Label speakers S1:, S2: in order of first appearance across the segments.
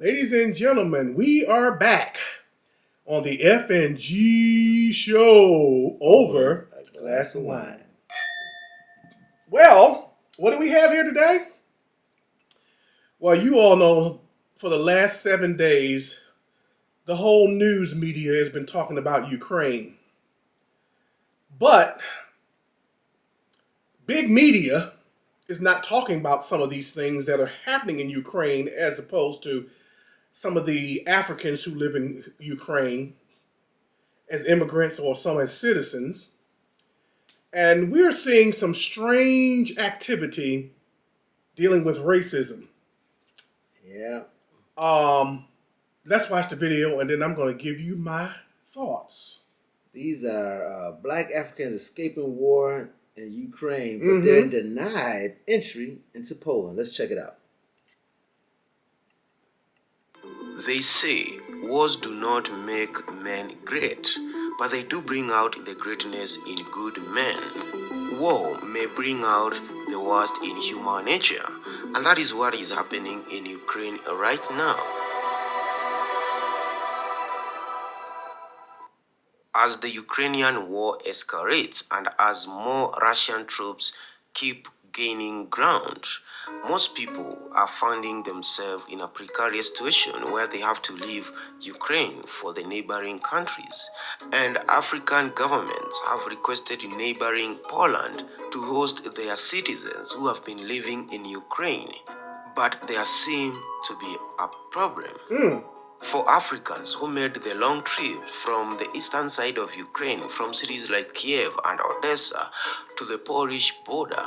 S1: Ladies and gentlemen, we are back on the F&G show over a glass of wine. Well, what do we have here today? Well, you all know for the last 7 days, the whole news media has been talking about Ukraine. But big media is not talking about some of these things that are happening in Ukraine as opposed to some of the Africans who live in Ukraine as immigrants or some as citizens. And we're seeing some strange activity dealing with racism.
S2: Yeah.
S1: Let's watch the video and then I'm going to give you my thoughts.
S2: These are black Africans escaping war in Ukraine, but they're denied entry into Poland. Let's check it out.
S3: They say wars do not make men great, but they do bring out the greatness in good men. War may bring out the worst in human nature, and that is what is happening in Ukraine right now. As the Ukrainian war escalates and as more Russian troops keep gaining ground, most people are finding themselves in a precarious situation where they have to leave Ukraine for the neighboring countries. And African governments have requested neighboring Poland to host their citizens who have been living in Ukraine. But there seems to be a problem. For Africans who made the long trip from the eastern side of Ukraine, from cities like Kiev and Odessa to the Polish border,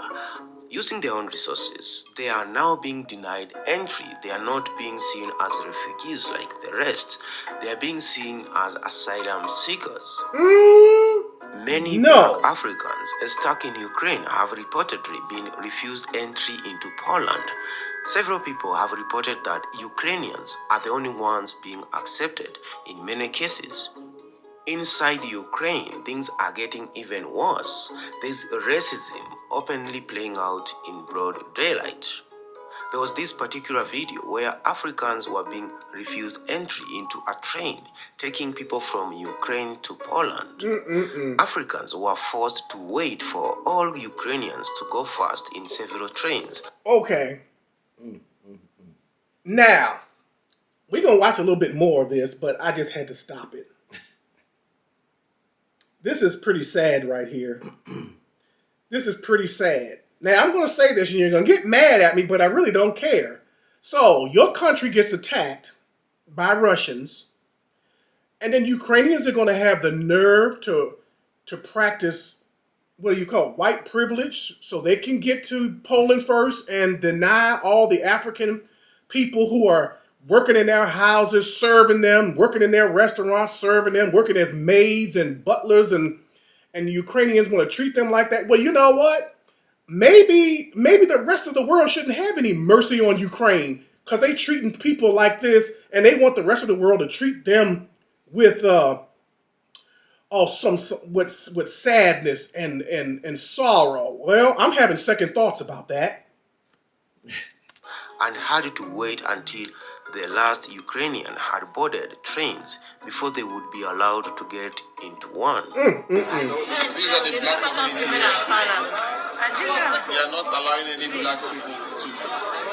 S3: using their own resources, they are now being denied entry. They are not being seen as refugees like the rest. They are being seen as asylum seekers. Many black Africans stuck in Ukraine have reportedly been refused entry into Poland. Several people have reported that Ukrainians are the only ones being accepted in many cases. Inside Ukraine, things are getting even worse. There's racism openly playing out in broad daylight. There was this particular video where Africans were being refused entry into a train taking people from Ukraine to Poland. Africans were forced to wait for all Ukrainians to go first in several trains.
S1: Okay. Now, we're going to watch a little bit more of this, but I just had to stop it. This is pretty sad right here. This is pretty sad. Now, I'm going to say this, and you're going to get mad at me, but I really don't care. So, your country gets attacked by Russians, and then Ukrainians are going to have the nerve to practice, what do you call it, white privilege, so they can get to Poland first and deny all the African people who are working in their houses, serving them, working in their restaurants, serving them, working as maids and butlers, and the Ukrainians want to treat them like that. Well, you know what? Maybe the rest of the world shouldn't have any mercy on Ukraine because they treating people like this, and they want the rest of the world to treat them with with sadness and sorrow. Well, I'm having second thoughts about that.
S3: And had to wait until the last Ukrainian had boarded trains before they would be allowed to get into one.
S4: These are the black community here. We are not allowing any black people to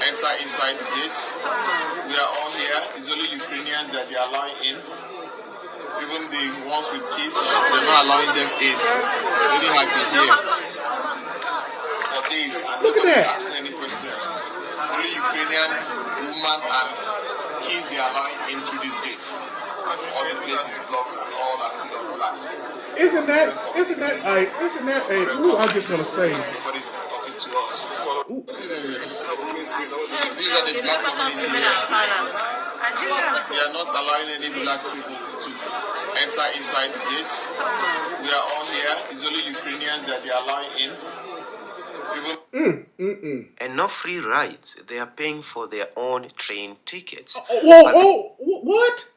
S4: enter inside the gate. We are all here. It's only Ukrainians that they are allowing in. Even the ones with kids, they're not allowing them in. They only have been here for days and nobody's asking any questions. Only Ukrainian women and kids they are allowing in through this gate. All the places blocked and all that kind of black.
S1: Isn't that I just want to say.
S4: Nobody's talking to us. These are the black community here. We are not allowing any black people to enter inside the gate. We are all here. It's only Ukrainians that they are allowing in.
S3: And no free rides. They are paying for their own train tickets.
S1: What?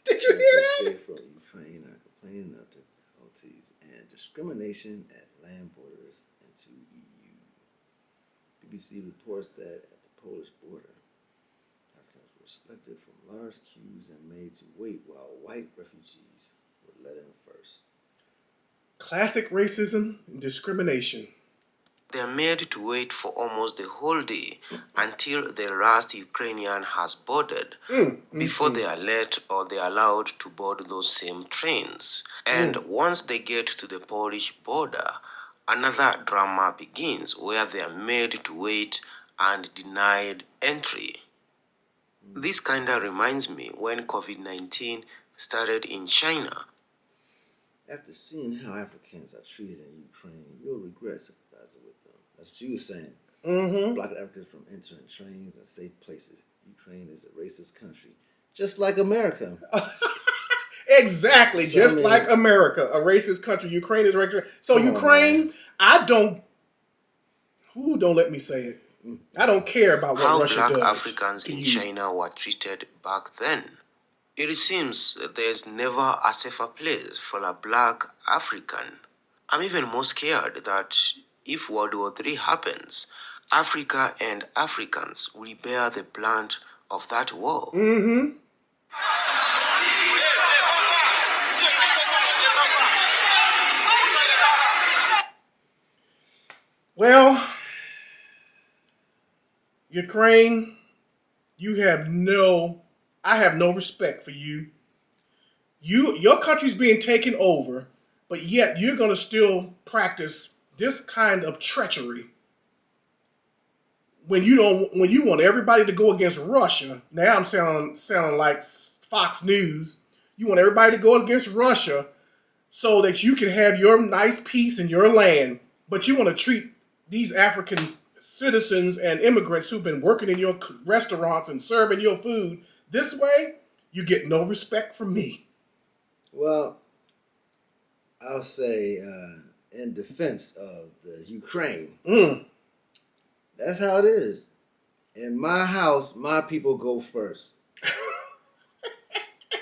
S1: Did you hear that?
S2: From Ukraine are complaining of difficulties and discrimination at land borders into EU. BBC reports that at the Polish border, Africans were selected from large queues and made to wait while white refugees were let in first.
S1: Classic racism and discrimination.
S3: They are made to wait for almost the whole day until the last Ukrainian has boarded before they are let or they are allowed to board those same trains. And once they get to the Polish border, another drama begins where they are made to wait and denied entry. This kinda reminds me when COVID-19 started in China.
S2: After seeing how Africans are treated in Ukraine, you'll regret sympathizing with them. That's what you were saying. Blocking Africans from entering trains and safe places. Ukraine is a racist country, just like America.
S1: Exactly,
S2: So,
S1: just
S2: I mean-
S1: like America, a racist country. Ukraine is racist. So
S2: Come on,
S1: Ukraine, I don't. Don't let me say it. I don't care about what
S3: How
S1: Russia
S3: black
S1: does
S3: Africans
S1: to
S3: in
S1: you.
S3: China were treated back then. It seems there's never a safer place for a black African. I'm even more scared that if World War III happens, Africa and Africans will bear the brunt of that war.
S1: Well, Ukraine, I have no respect for you. Your country's being taken over, but yet you're going to still practice this kind of treachery when you want everybody to go against Russia. Now I'm sounding like Fox News. You want everybody to go against Russia so that you can have your nice peace in your land, but you want to treat these African citizens and immigrants who've been working in your restaurants and serving your food this way. You get no respect from me.
S2: Well, I'll say in defense of the Ukraine, that's how it is. In my house, my people go first.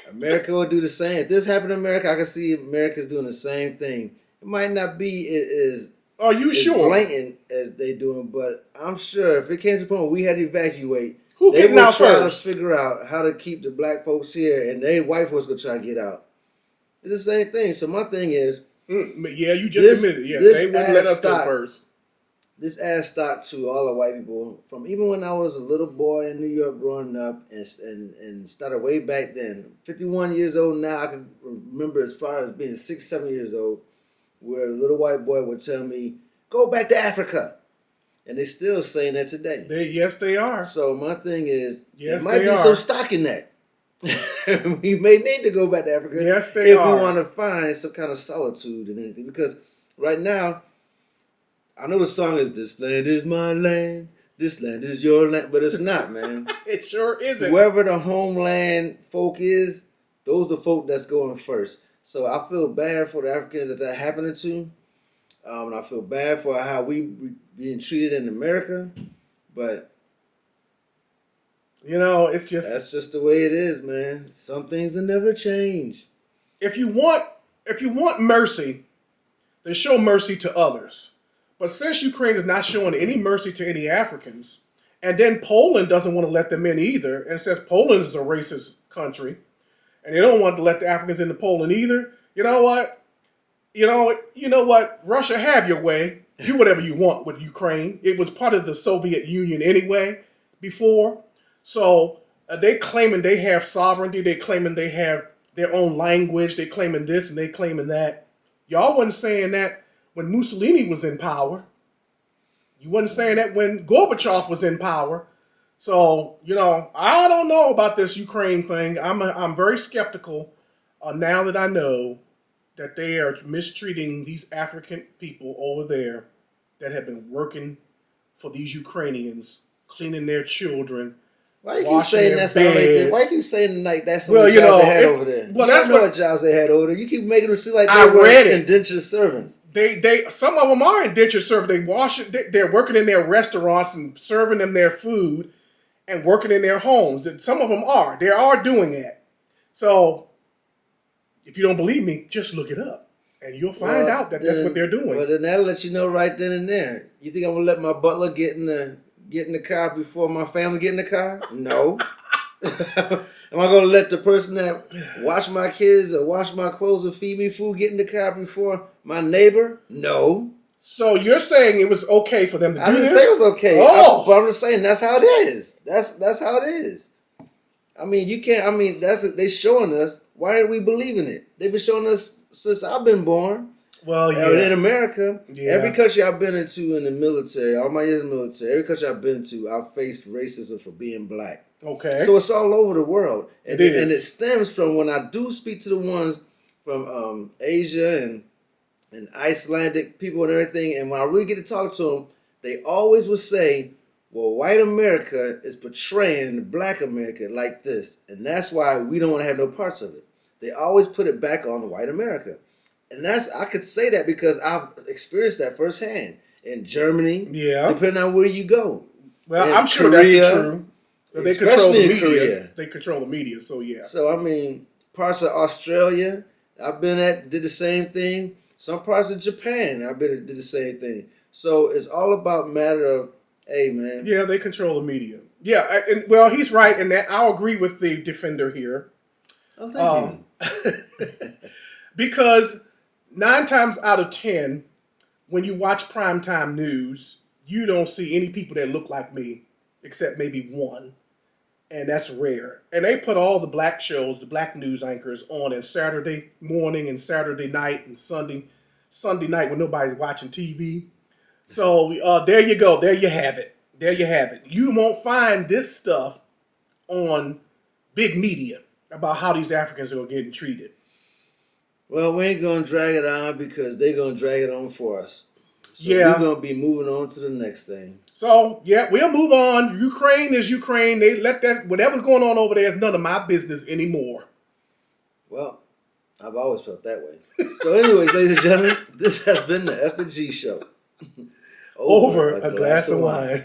S2: America will do the same. If this happened in America, I can see America's doing the same thing. It might not be as
S1: Are you sure?
S2: blatant as they doing, but I'm sure if it came to the point where we had to evacuate,
S1: Who
S2: they
S1: getting
S2: would
S1: out
S2: try
S1: first?
S2: to figure out how to keep the black folks here, and they white folks gonna try to get out. It's the same thing. So my thing is,
S1: Yeah, you just admitted. Yeah,
S2: this
S1: they wouldn't let
S2: adds
S1: us go
S2: stock.
S1: first.
S2: This adds stock to all the white people from even when I was a little boy in New York growing up and started way back then. 51 years old now, I can remember as far as being 6, 7 years old, where a little white boy would tell me, "Go back to Africa," and they still saying that today.
S1: Yes, they are.
S2: So my thing is,
S1: Yes,
S2: there might
S1: they
S2: be
S1: are.
S2: some stock in that. We may need to go back to Africa
S1: Yes, they
S2: if
S1: are.
S2: we want to find some kind of solitude and anything. Because right now, I know the song is "This land is my land, this land is your land," but it's not, man.
S1: It sure isn't.
S2: Wherever the homeland folk is, those are the folk that's going first. So I feel bad for the Africans that happening to. And I feel bad for how we being treated in America. But
S1: It's just
S2: that's just the way it is, man. Some things will never change.
S1: if you want mercy, then show mercy to others. But since Ukraine is not showing any mercy to any Africans, and then Poland doesn't want to let them in either, and says Poland is a racist country, and they don't want to let the Africans into Poland either. You know what? You know what? Russia, have your way. Do whatever you want with Ukraine. It was part of the Soviet Union anyway before. So they claiming they have sovereignty. They claiming they have their own language. They claiming this and they claiming that. Y'all wasn't saying that when Mussolini was in power. You wasn't saying that when Gorbachev was in power. So, I don't know about this Ukraine thing. I'm very skeptical now that I know that they are mistreating these African people over there that have been working for these Ukrainians, cleaning their children.
S2: Why you keep
S1: washing
S2: saying
S1: their
S2: that sound like that?
S1: beds.
S2: Why you keep saying like that's some
S1: Well,
S2: of the jobs they had over there?
S1: well,
S2: You
S1: that's
S2: don't know
S1: what-
S2: what jobs they had over there. You keep making them seem like
S1: I
S2: they were
S1: read it.
S2: indentured servants.
S1: They some of them are indentured servants. They wash it. They're working in their restaurants and serving them their food and working in their homes. Some of them are. They are doing that. So if you don't believe me, just look it up. And you'll find
S2: Well,
S1: out that that's
S2: then-
S1: what they're doing.
S2: Well, then that'll let you know right then and there. You think I'm gonna let my butler get in the car before my family get in the car? No. Am I going to let the person that wash my kids or wash my clothes or feed me food get in the car before my neighbor? No.
S1: So you're saying it was okay for them to do
S2: I didn't
S1: this?
S2: say it was okay.
S1: Oh.
S2: But I'm just saying that's how it is. That's how it is. I mean, you can't. I mean, they showing us. Why aren't we believing it? They've been showing us since I've been born.
S1: Well,
S2: In America,
S1: Yeah.
S2: every country I've been into in the military, all my years in the military, every country I've been to, I've faced racism for being black.
S1: Okay.
S2: So it's all over the world. And
S1: It is.
S2: And it stems from when I do speak to the ones from Asia and Icelandic people and everything, and when I really get to talk to them, they always would say, well, white America is portraying black America like this, and that's why we don't want to have no parts of it. They always put it back on white America. And I could say that because I've experienced that firsthand in Germany.
S1: Yeah.
S2: Depending on where you go.
S1: Well,
S2: in
S1: I'm sure
S2: Korea,
S1: that's the truth. They control
S2: especially
S1: the
S2: in
S1: media.
S2: Korea.
S1: They control the media, so yeah.
S2: So I mean, parts of Australia, I've been did the same thing. Some parts of Japan, did the same thing. So it's all about matter of, hey man.
S1: Yeah, they control the media. Yeah, well, he's right in that. I'll agree with the defender here.
S2: Oh, thank you.
S1: Because 9 times out of 10, when you watch primetime news, you don't see any people that look like me, except maybe one. And that's rare. And they put all the black shows, the black news anchors on Saturday morning and Saturday night and Sunday night when nobody's watching TV. So there you go. There you have it. There you have it. You won't find this stuff on big media about how these Africans are getting treated.
S2: Well, we ain't gonna drag it on because they're gonna drag it on for us. So
S1: Yeah.
S2: we're gonna be moving on to the next thing.
S1: So yeah, we'll move on. Ukraine is Ukraine. They let that whatever's going on over there is none of my business anymore.
S2: Well, I've always felt that way. So, anyways, ladies and gentlemen, this has been the F&G show.
S1: Over a glass of wine.